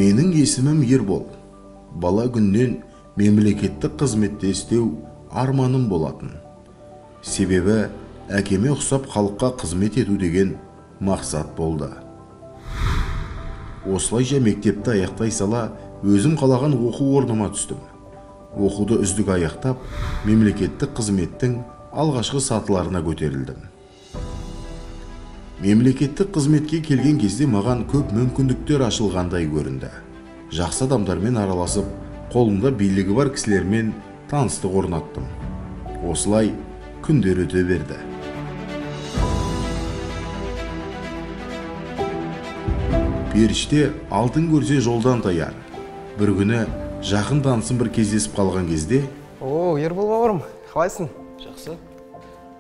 Менің есімім Ербол. Бала күннен мемлекеттік қызметте істеу арманым болатын. Себебі әкеме ұқсап халыққа қызмет ету деген мақсат болды. Осылайша мектепті аяқтай сала өзім қалаған оқу орныма түстім. Оқуды үздік аяқтап, мемлекеттік қызметтің алғашқы сатыларына көтерілдім. Мемлекеттік қызметке келген кезде маған көп мүмкіндіктер ашылғандай көрінді. Жақсы адамдармен араласып, қолымда билігі бар кісілермен таныстық орнаттым. Осылай күндер өте берді. Періште алтын көрсе жолдан таяр. Бір күні жақын танысым бір кездесіп қалған кезде: О, Ербол бауырым, қалайсың? Жақсы.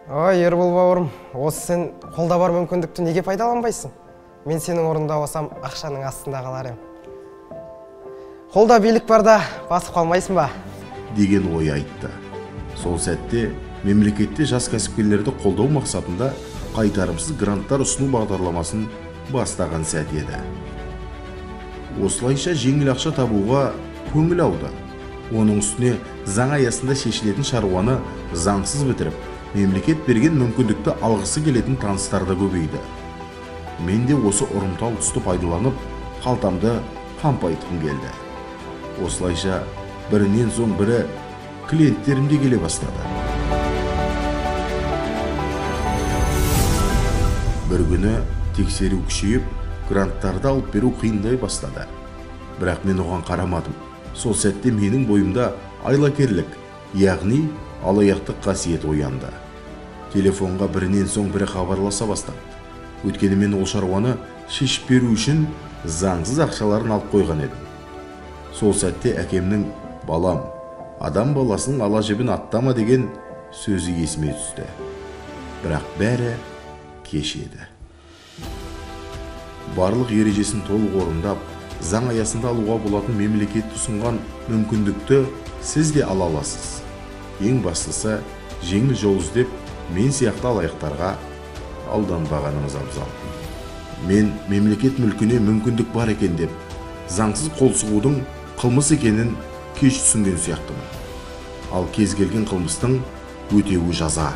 Ой, Ербол бауырым, осы сен қолда бар мүмкіндікті неге пайдаланбайсың? Мен сенің орнында болсам, ақшаның астында қалар ем. Қолда билік барда басып қалмайсың ба? деген ой айтты. Сол сәтте мемлекетте жас кәсіпкерлерді қолдау мақсатында қайтарымсыз гранттар ұсыну бағдарламасын бастаған сәт еді. Осылайша жеңіл ақша табуға көңіл ауды. Оның үстіне заң аясында шешілетін шаруаны заңсыз бітіріп, мемлекет берген мүмкіндікті алғысы келетін таныстар да көбейді. Мен де осы ұрымтал тұсты пайдаланып, қалтамды қампайтқым келді. Осылайша бірінен соң бірі клиенттерім де келе бастады. Бір күні тексеру күшейіп, гранттарды алып беру қиындай бастады. Бірақ мен оған қарамадым. Сол сәтте менің бойымда айлакерлік, яғни алаяқтық қасиет оянды. Телефонға бірінен соң бірі хабарласа бастады. Өйткені мен ол шаруаны шешіп беру үшін заңсыз ақшаларын алып қойған едім. Сол сәтте әкемнің «Балам, адам баласының ала жібін аттама» деген сөзі есіме түсті. Бірақ бәрі кеш еді. Барлық ережесін толық орындап, заң аясында алуға болатын мемлекет ұсынған мүмкіндікті сіз де ала аласыз. Ең бастысы, жеңіл жол іздеп, мен сияқты алаяқтарға алданбағанымыз абзал. Мен мемлекет мүлкіне мүмкіндік бар екен деп, заңсыз қол сұғудың қылмыс екенін кеш түсінген сияқтымын. Ал кез келген қылмыстың өтеуі жаза.